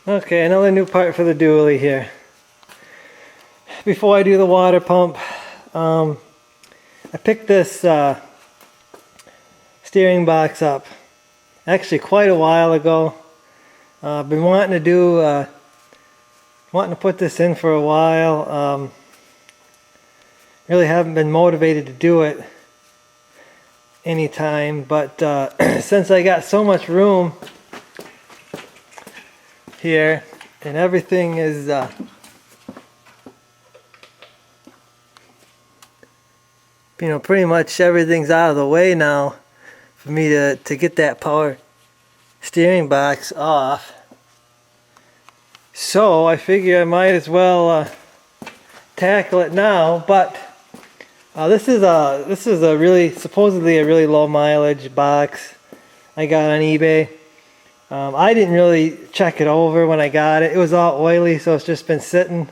Okay, another new part for the dually here. Before I do the water pump, I picked this steering box up actually quite a while ago. I've been wanting to put this in for a while. Really haven't been motivated to do it anytime, but since I got so much room here and everything is pretty much everything's out of the way now for me to get that power steering box off. So I figure I might as well tackle it now. But this is supposedly a really low mileage box I got on eBay. I didn't really check it over when I got it. It was all oily, so it's just been sitting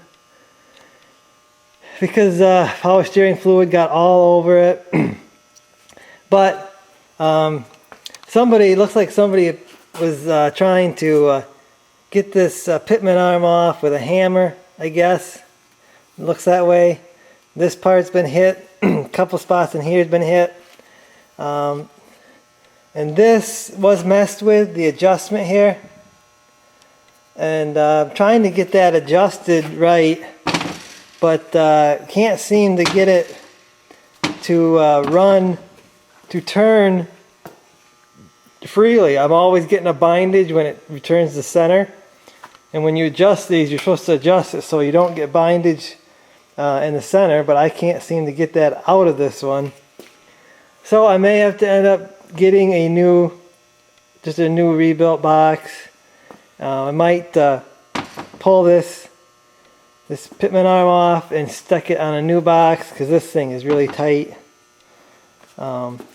because power steering fluid got all over it. But looks like somebody was trying to get this pitman arm off with a hammer, I guess. It looks that way. This part's been hit. A couple spots in here has been hit. And this was messed with, the adjustment here. And I'm trying to get that adjusted right, but can't seem to get it to turn freely. I'm always getting a bindage when it returns to center. And when you adjust these, you're supposed to adjust it so you don't get bindage in the center, but I can't seem to get that out of this one. So I may have to end up getting a new rebuilt box. I might pull this pitman arm off and stick it on a new box because this thing is really tight.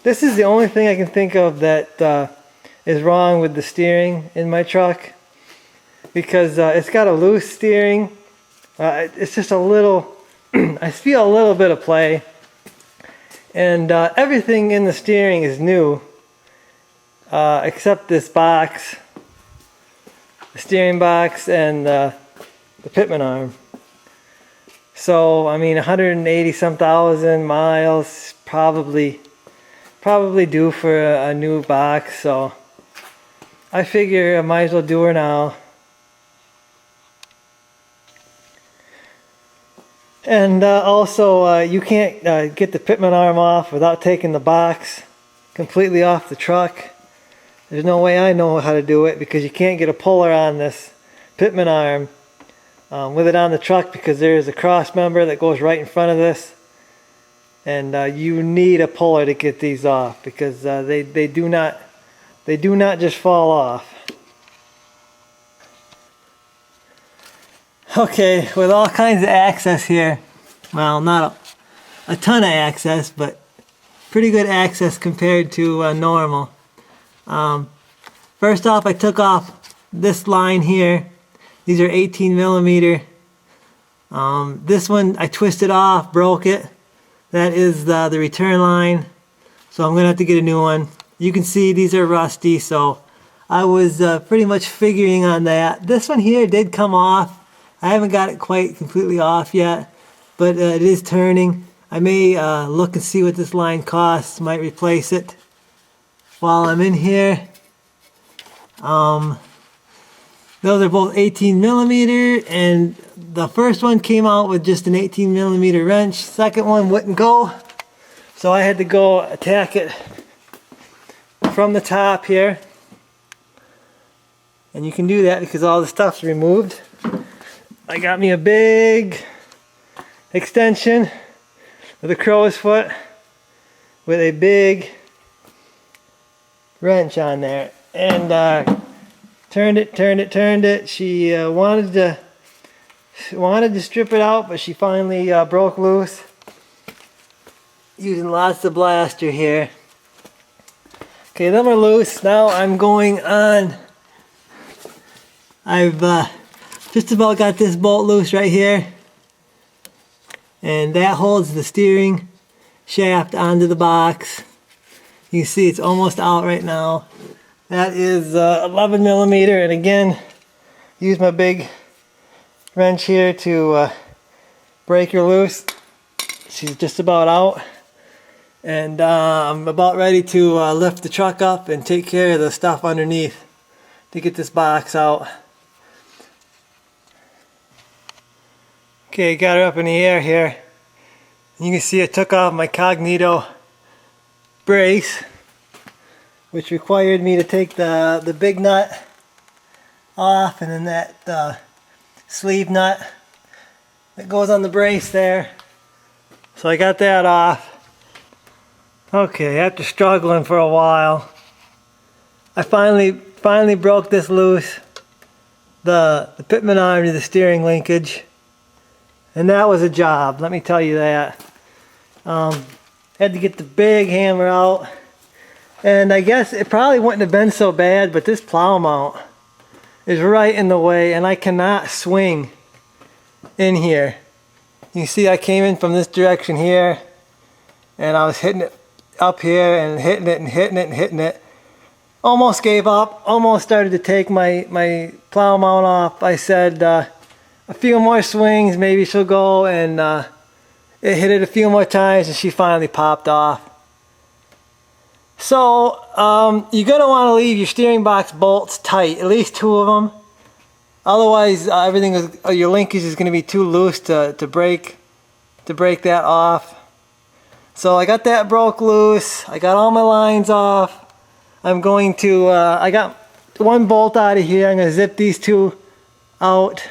This is the only thing I can think of that is wrong with the steering in my truck, because it's got a loose steering. It's just a little I feel a little bit of play, and everything in the steering is new except this box, the steering box, and the pitman arm. So I mean, 180 some thousand miles, probably due for a new box. So I figure I might as well do her now. And also you can't get the pitman arm off without taking the box completely off the truck. There's no way I know how to do it, because you can't get a puller on this pitman arm with it on the truck, because there's a cross member that goes right in front of this, and you need a puller to get these off, because they do not just fall off. Okay, with all kinds of access here, well, not a ton of access, but pretty good access compared to normal. First off, I took off this line here. These are 18 millimeter. This one I twisted off, broke it. That is the return line, so I'm gonna have to get a new one. You can see these are rusty, so I was pretty much figuring on that. This one here did come off. I haven't got it quite completely off yet, but it is turning. I may look and see what this line costs, might replace it while I'm in here. Those are both 18 millimeter, and the first one came out with just an 18 millimeter wrench. Second one wouldn't go, so I had to go attack it from the top here. And you can do that because all the stuff's removed. I got me a big extension with a crow's foot with a big wrench on there, and turned it. She wanted to strip it out, but she finally broke loose using lots of blaster here. Okay, them are loose. Now I'm going on. I've just about got this bolt loose right here, and that holds the steering shaft onto the box. You can see it's almost out right now. That is 11 millimeter, and again, use my big wrench here to break her loose. She's just about out, and I'm about ready to lift the truck up and take care of the stuff underneath to get this box out. Okay, got her up in the air here. You can see I took off my Cognito brace, which required me to take the big nut off, and then that sleeve nut that goes on the brace there. So I got that off. Okay, after struggling for a while, I finally broke this loose, the pitman arm to the steering linkage, and that was a job, let me tell you that. Had to get the big hammer out, and I guess it probably wouldn't have been so bad, but this plow mount is right in the way, and I cannot swing in here. You see I came in from this direction here, and I was hitting it up here and hitting it and hitting it and hitting it. Almost gave up, almost started to take my plow mount off. I said a few more swings, maybe she'll go, and it hit it a few more times and she finally popped off. So you're going to want to leave your steering box bolts tight, at least 2 of them. Otherwise, your linkage is going to be too loose to break that off. So I got that broke loose. I got all my lines off. I'm going to, I got 1 bolt out of here. I'm going to zip these 2 out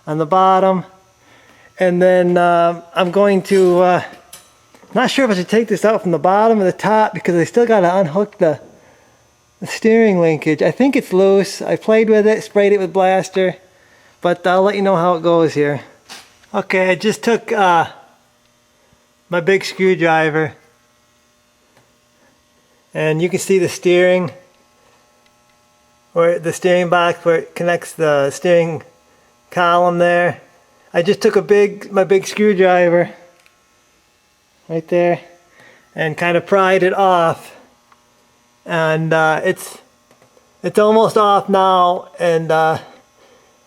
on the bottom. And then I'm going to, not sure if I should take this out from the bottom or the top, because I still got to unhook the steering linkage. I think it's loose. I played with it, sprayed it with blaster, but I'll let you know how it goes here. Okay, I just took my big screwdriver, and you can see the steering, or the steering box where it connects the steering column there. I just took my big screwdriver right there and kind of pried it off, and it's almost off now, and I'm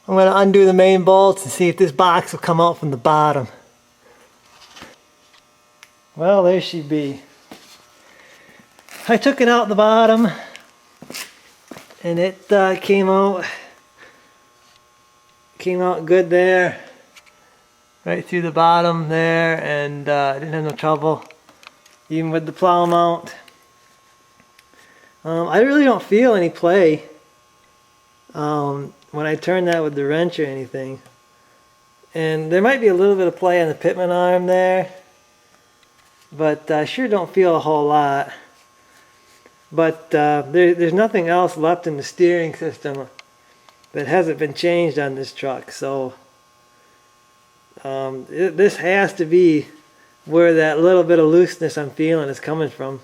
going to undo the main bolts and see if this box will come out from the bottom. Well, there she be. I took it out the bottom, and it came out good there, right through the bottom there, and I didn't have no trouble even with the plow mount. I really don't feel any play when I turn that with the wrench or anything, and there might be a little bit of play on the pitman arm there, but I sure don't feel a whole lot. But there's nothing else left in the steering system that hasn't been changed on this truck, so this has to be where that little bit of looseness I'm feeling is coming from.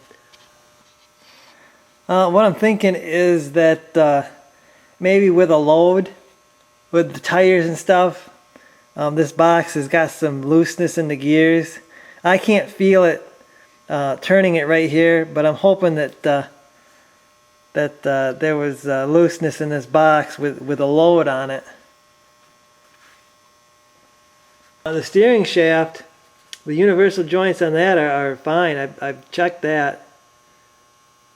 What I'm thinking is that maybe with a load, with the tires and stuff, this box has got some looseness in the gears. I can't feel it turning it right here, but I'm hoping that there was looseness in this box with a load on it. The steering shaft, the universal joints on that are fine. I've checked that.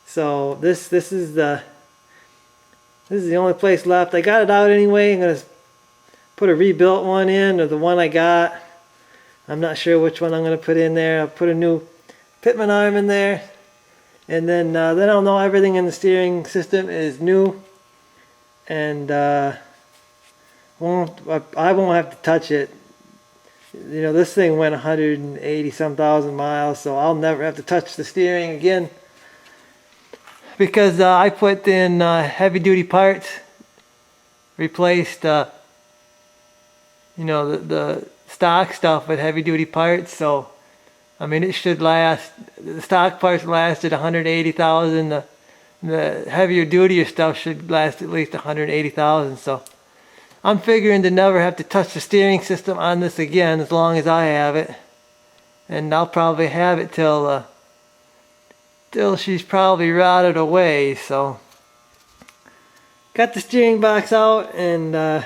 So this is the only place left. I got it out anyway. I'm gonna put a rebuilt one in, or the one I got. I'm not sure which one I'm gonna put in there. I'll put a new pitman arm in there, and then I'll know everything in the steering system is new, and I won't have to touch it. You know, this thing went 180 some thousand miles, so I'll never have to touch the steering again, because I put in heavy duty parts, replaced you know, the stock stuff with heavy duty parts. So I mean, it should last. The stock parts lasted 180,000. The heavier duty stuff should last at least 180,000. So I'm figuring to never have to touch the steering system on this again as long as I have it, and I'll probably have it till she's probably rotted away. So got the steering box out, and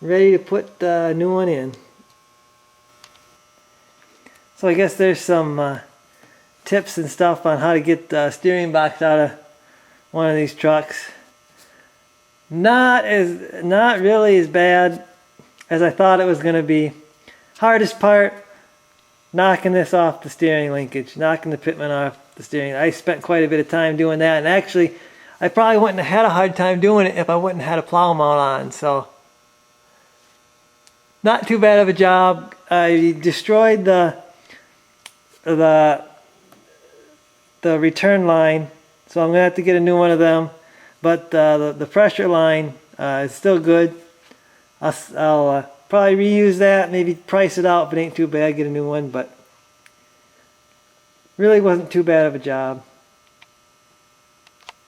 ready to put a new one in. So I guess there's some tips and stuff on how to get the steering box out of one of these trucks. Not really as bad as I thought it was going to be. Hardest part, knocking this off the steering linkage, knocking the pitman off the steering. I spent quite a bit of time doing that, and actually I probably wouldn't have had a hard time doing it if I wouldn't have had a plow mount on. So not too bad of a job. I destroyed the return line, so I'm gonna have to get a new one of them. But the pressure line is still good. I'll probably reuse that, maybe price it out if it ain't too bad, get a new one. But really wasn't too bad of a job.